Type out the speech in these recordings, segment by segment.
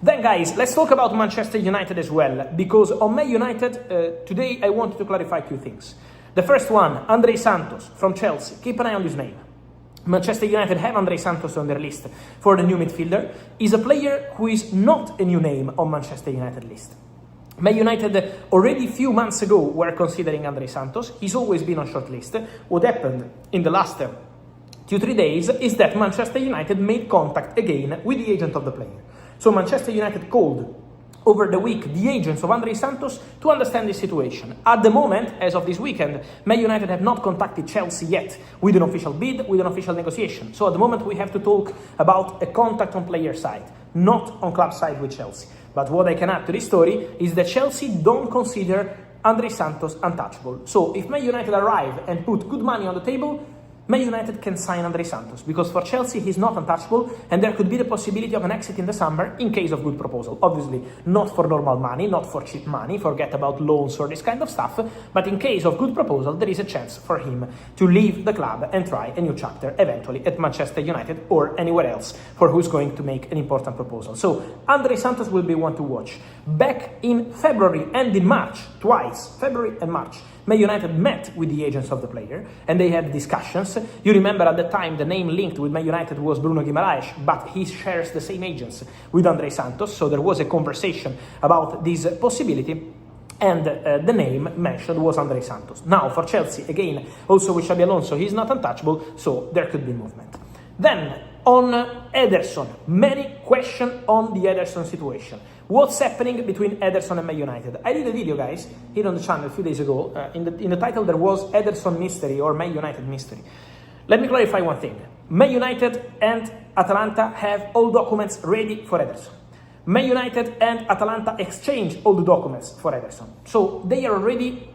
Then guys, let's talk about Manchester United as well, because on Man United, today I wanted to clarify two things. The first one, Andrey Santos from Chelsea. Keep an eye on this name. Manchester United have Andrey Santos on their list for the new midfielder. He's a player who is not a new name on Manchester United list. Man United already a few months ago were considering Andrey Santos. He's always been on short list. What happened in the last 2-3 days is that Manchester United made contact again with the agent of the player. So Manchester United called over the week the agents of Andrey Santos to understand the situation. At the moment, as of this weekend, Man United have not contacted Chelsea yet with an official bid, with an official negotiation. So at the moment we have to talk about a contact on player side, not on club side with Chelsea. But what I can add to this story is that Chelsea don't consider Andrey Santos untouchable. So if Man United arrive and put good money on the table, Man United can sign Andrey Santos, because for Chelsea he's not untouchable and there could be the possibility of an exit in the summer in case of good proposal. Obviously not for normal money, not for cheap money, forget about loans or this kind of stuff, but in case of good proposal there is a chance for him to leave the club and try a new chapter eventually at Manchester United or anywhere else for who's going to make an important proposal. So Andrey Santos will be one to watch. Back in February and in March, twice, February and March, Man United met with the agents of the player and they had discussions. You remember at the time the name linked with Man United was Bruno Guimaraes, but he shares the same agents with Andrey Santos, so there was a conversation about this possibility. And the name mentioned was Andrey Santos. Now for Chelsea, again, also with Xabi Alonso, he's not untouchable, so there could be movement. Then on Ederson, many questions on the Ederson situation. What's happening between Ederson and Man United? I did a video, guys, here on the channel a few days ago. In the title there was Ederson Mystery or Man United Mystery. Let me clarify one thing. Man United and Atalanta have all documents ready for Ederson. Man United and Atalanta exchange all the documents for Ederson. So they are already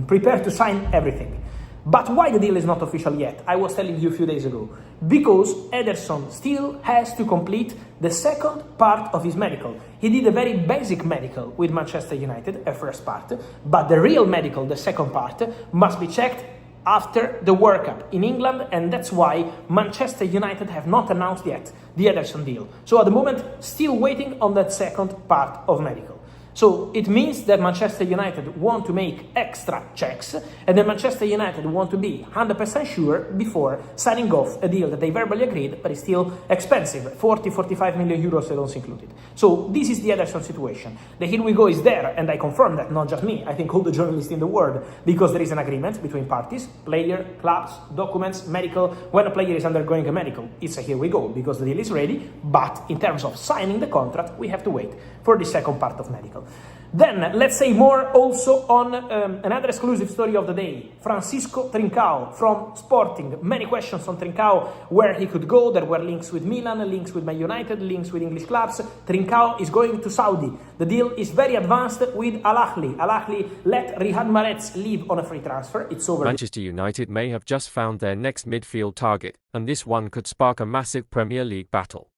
prepared to sign everything. But why the deal is not official yet? I was telling you a few days ago. Because Ederson still has to complete the second part of his medical. He did a very basic medical with Manchester United, a first part, but the real medical, the second part, must be checked after the World Cup in England, and that's why Manchester United have not announced yet the Ederson deal. So at the moment, still waiting on that second part of medical. So it means that Manchester United want to make extra checks and that Manchester United want to be 100% sure before signing off a deal that they verbally agreed, but is still expensive, 40-45 million euros add-ons included. So this is the Ederson situation. The here we go is there, and I confirm that, not just me, I think all the journalists in the world, because there is an agreement between parties, player, clubs, documents, medical. When a player is undergoing a medical, it's a here we go, because the deal is ready, but in terms of signing the contract, we have to wait for the second part of medical. Then let's say more also on another exclusive story of the day. Francisco Trincao from Sporting. Many questions on Trincao, where he could go. There were links with Milan, links with Man United, links with English clubs. Trincao is going to Saudi. The deal is very advanced with Al Ahly. Al Ahly let Riyad Mahrez leave on a free transfer. It's over. Manchester United may have just found their next midfield target, and this one could spark a massive Premier League battle.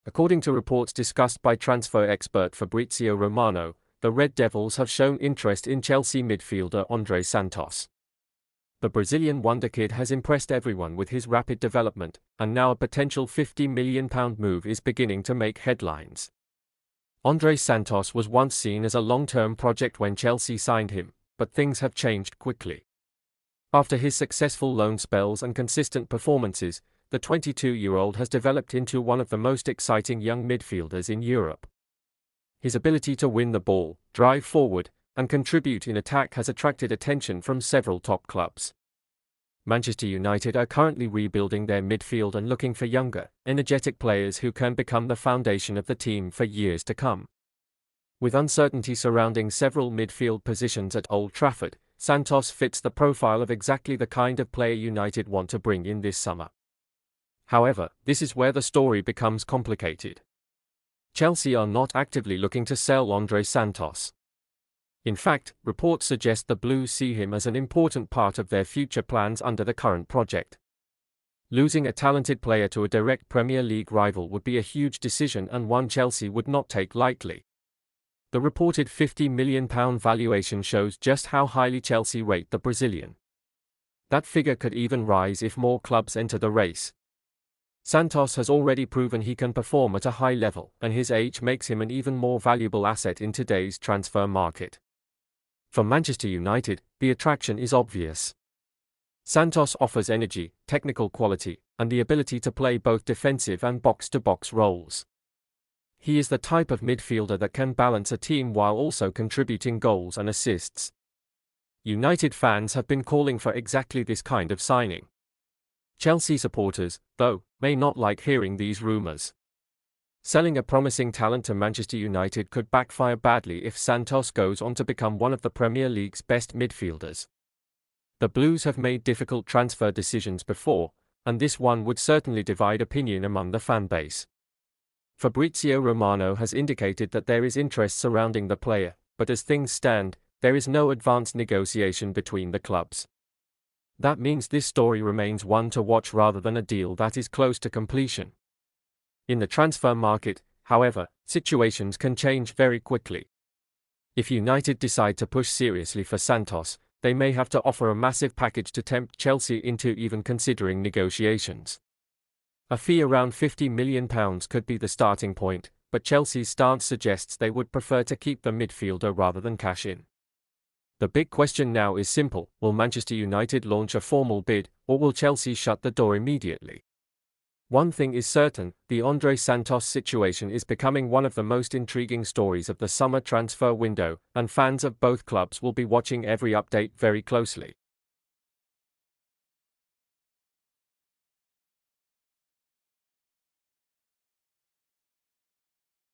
According to reports discussed by transfer expert Fabrizio Romano, the Red Devils have shown interest in Chelsea midfielder Andrey Santos. The Brazilian wonderkid has impressed everyone with his rapid development, and now a potential £50 million move is beginning to make headlines. Andrey Santos was once seen as a long-term project when Chelsea signed him, but things have changed quickly. After his successful loan spells and consistent performances, the 22-year-old has developed into one of the most exciting young midfielders in Europe. His ability to win the ball, drive forward, and contribute in attack has attracted attention from several top clubs. Manchester United are currently rebuilding their midfield and looking for younger, energetic players who can become the foundation of the team for years to come. With uncertainty surrounding several midfield positions at Old Trafford, Santos fits the profile of exactly the kind of player United want to bring in this summer. However, this is where the story becomes complicated. Chelsea are not actively looking to sell Andrey Santos. In fact, reports suggest the Blues see him as an important part of their future plans under the current project. Losing a talented player to a direct Premier League rival would be a huge decision and one Chelsea would not take lightly. The reported £50 million valuation shows just how highly Chelsea rate the Brazilian. That figure could even rise if more clubs enter the race. Santos has already proven he can perform at a high level, and his age makes him an even more valuable asset in today's transfer market. For Manchester United, the attraction is obvious. Santos offers energy, technical quality, and the ability to play both defensive and box-to-box roles. He is the type of midfielder that can balance a team while also contributing goals and assists. United fans have been calling for exactly this kind of signing. Chelsea supporters, though, may not like hearing these rumours. Selling a promising talent to Manchester United could backfire badly if Santos goes on to become one of the Premier League's best midfielders. The Blues have made difficult transfer decisions before, and this one would certainly divide opinion among the fan base. Fabrizio Romano has indicated that there is interest surrounding the player, but as things stand, there is no advanced negotiation between the clubs. That means this story remains one to watch rather than a deal that is close to completion. In the transfer market, however, situations can change very quickly. If United decide to push seriously for Santos, they may have to offer a massive package to tempt Chelsea into even considering negotiations. A fee around £50 million could be the starting point, but Chelsea's stance suggests they would prefer to keep the midfielder rather than cash in. The big question now is simple: will Manchester United launch a formal bid, or will Chelsea shut the door immediately? One thing is certain, the Andrey Santos situation is becoming one of the most intriguing stories of the summer transfer window, and fans of both clubs will be watching every update very closely.